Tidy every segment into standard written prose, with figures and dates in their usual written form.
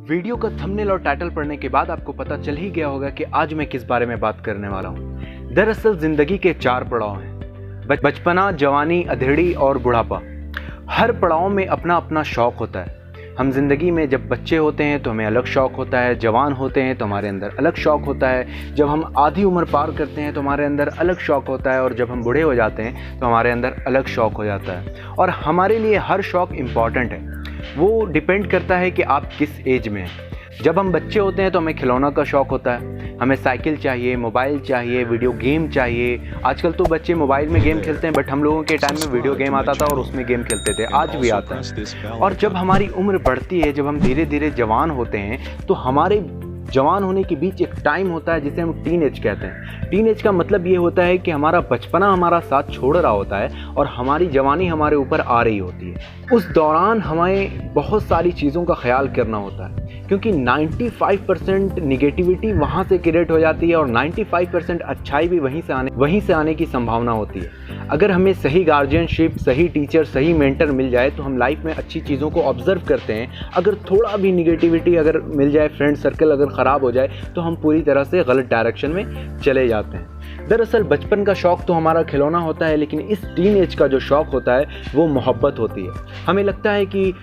Video का thumbnail और title पढ़ने के बाद आपको पता चल ही गया होगा कि आज मैं किस बारे में बात करने वाला हूँ। दरअसल जिंदगी के 4 पड़ाव हैं, बचपना, जवानी, अधेड़ी और बुढ़ापा। हर पड़ाव में अपना अपना शौक़ होता है। हम जिंदगी में जब बच्चे होते हैं तो हमें अलग शौक़ होता है, जवान होते हैं तो हमारे अंदर अलग शौक़ होता है, जब हम आधी उम्र पार करते हैं तो हमारे अंदर अलग शौक़ होता है, और जब हम बूढ़े हो जाते हैं तो हमारे अंदर अलग शौक़ हो जाता है। और हमारे लिए हर शौक़ इम्पॉर्टेंट है, वो डिपेंड करता है कि आप किस एज में हैं। जब हम बच्चे होते हैं तो हमें खिलौना का शौक़ होता है, हमें साइकिल चाहिए, मोबाइल चाहिए, वीडियो गेम चाहिए। आजकल तो बच्चे मोबाइल में गेम खेलते हैं, बट हम लोगों के टाइम में वीडियो गेम आता था और उसमें गेम खेलते थे, आज भी आता है। और जब हमारी उम्र बढ़ती है, जब हम धीरे धीरे जवान होते हैं, तो हमारे जवान होने के बीच एक टाइम होता है जिसे हम टीन एज कहते हैं। टीन एज का मतलब ये होता है कि हमारा बचपना हमारा साथ छोड़ रहा होता है और हमारी जवानी हमारे ऊपर आ रही होती है। उस दौरान हमें बहुत सारी चीज़ों का ख्याल करना होता है, क्योंकि 95% निगेटिविटी वहाँ से क्रिएट हो जाती है और 95% अच्छाई भी वहीं से आने की संभावना होती है। अगर हमें सही गार्जियनशिप, सही टीचर, सही मेंटर मिल जाए तो हम लाइफ में अच्छी चीज़ों को ऑब्जर्व करते हैं। अगर थोड़ा भी निगेटिविटी अगर मिल जाए, फ्रेंड सर्कल अगर ख़राब हो जाए, तो हम पूरी तरह से गलत डायरेक्शन में चले जाते हैं। दरअसल बचपन का शौक़ तो हमारा खिलौना होता है, लेकिन इस टीन एज का जो शौक़ होता है वो मोहब्बत होती है। हमें लगता है कि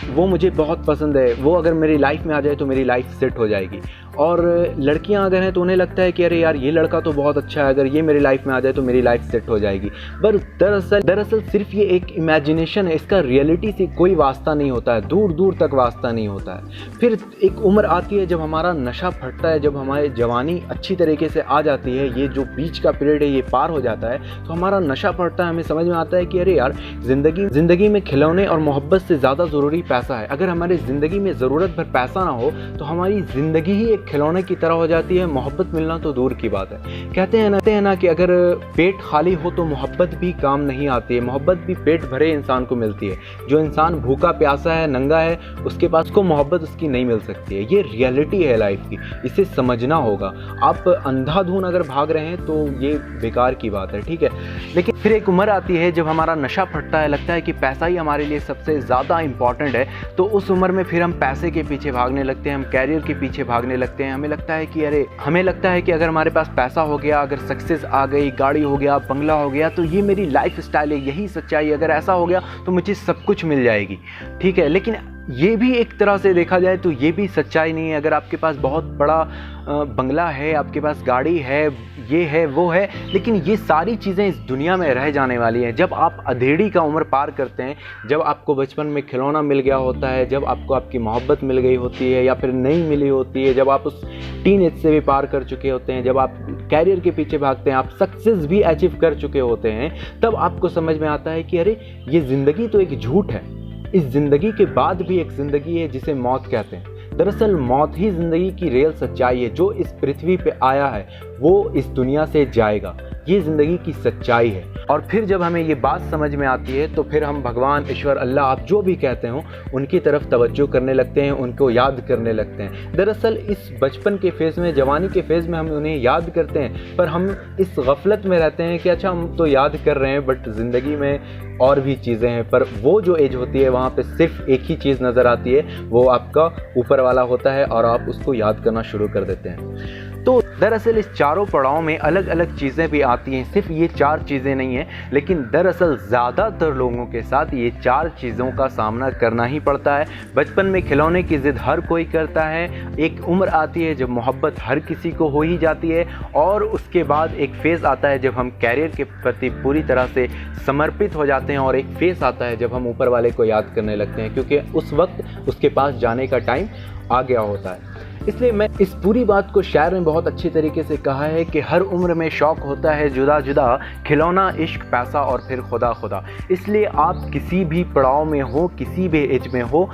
वो मुझे बहुत पसंद है, वो अगर मेरी लाइफ में आ जाए तो मेरी लाइफ सेट हो जाएगी। और लड़कियां अगर हैं तो उन्हें लगता है कि अरे यार ये लड़का तो बहुत अच्छा है, अगर ये मेरी लाइफ में आ जाए तो मेरी लाइफ सेट हो जाएगी। पर दरअसल सिर्फ ये एक इमेजिनेशन है, इसका रियलिटी से कोई वास्ता नहीं होता है, दूर दूर तक वास्ता नहीं होता है। फिर एक उम्र आती है जब हमारा नशा फटता है, जब हमारी जवानी अच्छी तरीके से आ जाती है, ये जो बीच का पीरियड है ये पार हो जाता है, तो हमारा नशा फटता है। हमें समझ में आता है कि अरे यार जिंदगी में खिलौने और मोहब्बत से ज़्यादा ज़रूरी पैसा है। अगर हमारी ज़िंदगी में ज़रूरत भर पैसा ना हो तो हमारी ज़िंदगी ही एक खिलौने की तरह हो जाती है। मोहब्बत मिलना तो दूर की बात है। कहते हैं ना कि अगर पेट खाली हो तो मोहब्बत भी काम नहीं आती है। मोहब्बत भी पेट भरे इंसान को मिलती है। जो इंसान भूखा प्यासा है, नंगा है, उसके पास को मोहब्बत उसकी नहीं मिल सकती है। ये रियलिटी है लाइफ की, इसे समझना होगा। आप अंधाधुन अगर भाग रहे हैं तो ये बेकार की बात है, ठीक है। लेकिन फिर एक उम्र आती है जब हमारा नशा फटता है, लगता है कि पैसा ही हमारे लिए सबसे ज़्यादा इंपॉर्टेंट है, तो उस उम्र में फिर हम पैसे के पीछे भागने लगते हैं, हम कैरियर के पीछे भागने लगते हैं। हमें लगता है कि अगर हमारे पास पैसा हो गया, अगर सक्सेस आ गई, गाड़ी हो गया, बंगला हो गया, तो ये मेरी लाइफ स्टाइल है, यही सच्चाई है। अगर ऐसा हो गया तो मुझे सब कुछ मिल जाएगी, ठीक है। लेकिन ये भी एक तरह से देखा जाए तो ये भी सच्चाई नहीं है। अगर आपके पास बहुत बड़ा बंगला है, आपके पास गाड़ी है, ये है, वो है, लेकिन ये सारी चीज़ें इस दुनिया में रह जाने वाली हैं। जब आप अधेड़ी का उम्र पार करते हैं, जब आपको बचपन में खिलौना मिल गया होता है, जब आपको आपकी मोहब्बत मिल गई होती है या फिर नहीं मिली होती है, जब आप उस टीन एज से भी पार कर चुके होते हैं, जब आप कैरियर के पीछे भागते हैं, आप सक्सेस भी अचीव कर चुके होते हैं, तब आपको समझ में आता है कि अरे ये ज़िंदगी तो एक झूठ है। इस ज़िंदगी के बाद भी एक ज़िंदगी है जिसे मौत कहते हैं। दरअसल मौत ही ज़िंदगी की रियल सच्चाई है। जो इस पृथ्वी पे आया है वो इस दुनिया से जाएगा, ये ज़िंदगी की सच्चाई है। और फिर जब हमें ये बात समझ में आती है तो फिर हम भगवान, ईश्वर, अल्लाह, आप जो भी कहते हो, उनकी तरफ तवज्जो करने लगते हैं, उनको याद करने लगते हैं। दरअसल इस बचपन के फेज़ में, जवानी के फेज़ में हम उन्हें याद करते हैं, पर हम इस गफलत में रहते हैं कि अच्छा हम तो याद कर रहे हैं, बट ज़िंदगी में और भी चीज़ें हैं। पर वो जो एज होती है वहाँ पे सिर्फ एक ही चीज़ नज़र आती है, वो आपका ऊपर वाला होता है और आप उसको याद करना शुरू कर देते हैं। तो दरअसल इस चारों पड़ाव में अलग अलग चीज़ें भी आती हैं, सिर्फ ये 4 चीज़ें नहीं हैं, लेकिन दरअसल ज़्यादातर लोगों के साथ ये 4 चीज़ों का सामना करना ही पड़ता है। बचपन में खिलौने की ज़िद हर कोई करता है, एक उम्र आती है जब मोहब्बत हर किसी को हो ही जाती है, और उसके बाद एक फेज़ आता है जब हम कैरियर के प्रति पूरी तरह से समर्पित हो जाते हैं, और एक फेज़ आता है जब हम ऊपर वाले को याद करने लगते हैं, क्योंकि उस वक्त उसके पास जाने का टाइम आ गया होता है। इसलिए मैं इस पूरी बात को शायर ने बहुत अच्छी तरीके से कहा है कि हर उम्र में शौक़ होता है जुदा जुदा, खिलौना, इश्क, पैसा और फिर खुदा। इसलिए आप किसी भी पड़ाव में हो, किसी भी एज में हो,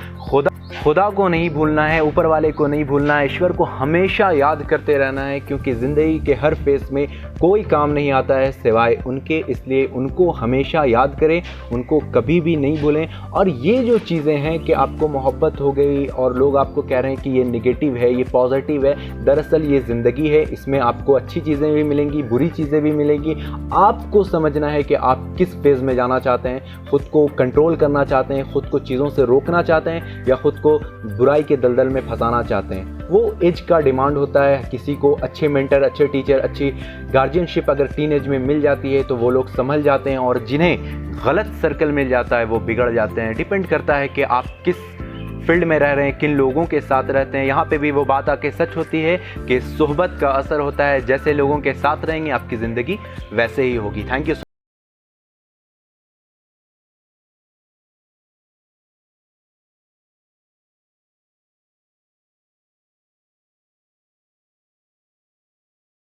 खुदा को नहीं भूलना है, ऊपर वाले को नहीं भूलना है, ईश्वर को हमेशा याद करते रहना है, क्योंकि ज़िंदगी के हर फेस में कोई काम नहीं आता है सिवाय उनके। इसलिए उनको हमेशा याद करें, उनको कभी भी नहीं भूलें। और ये जो चीज़ें हैं कि आपको मोहब्बत हो गई और लोग आपको कह रहे हैं कि ये नेगेटिव है, ये ये पॉजिटिव है। दरअसल ये ज़िंदगी है, इसमें आपको अच्छी चीज़ें भी मिलेंगी, बुरी चीज़ें भी मिलेंगी। आपको समझना है कि आप किस फेज़ में जाना चाहते हैं, ख़ुद को कंट्रोल करना चाहते हैं, ख़ुद को चीज़ों से रोकना चाहते हैं, या ख़ुद को बुराई के दलदल में फंसाना चाहते हैं। वो एज का डिमांड होता है। किसी को अच्छे मेंटर, अच्छे टीचर, अच्छी गार्जियनशिप अगर टीन एज में मिल जाती है तो वो लोग संभल जाते हैं, और जिन्हें गलत सर्कल मिल जाता है वो बिगड़ जाते हैं। डिपेंड करता है कि आप किस फील्ड में रह रहे हैं, किन लोगों के साथ रहते हैं। यहाँ पे भी वो बात आके सच होती है कि सोहबत का असर होता है। जैसे लोगों के साथ रहेंगे आपकी ज़िंदगी वैसे ही होगी। Thank you.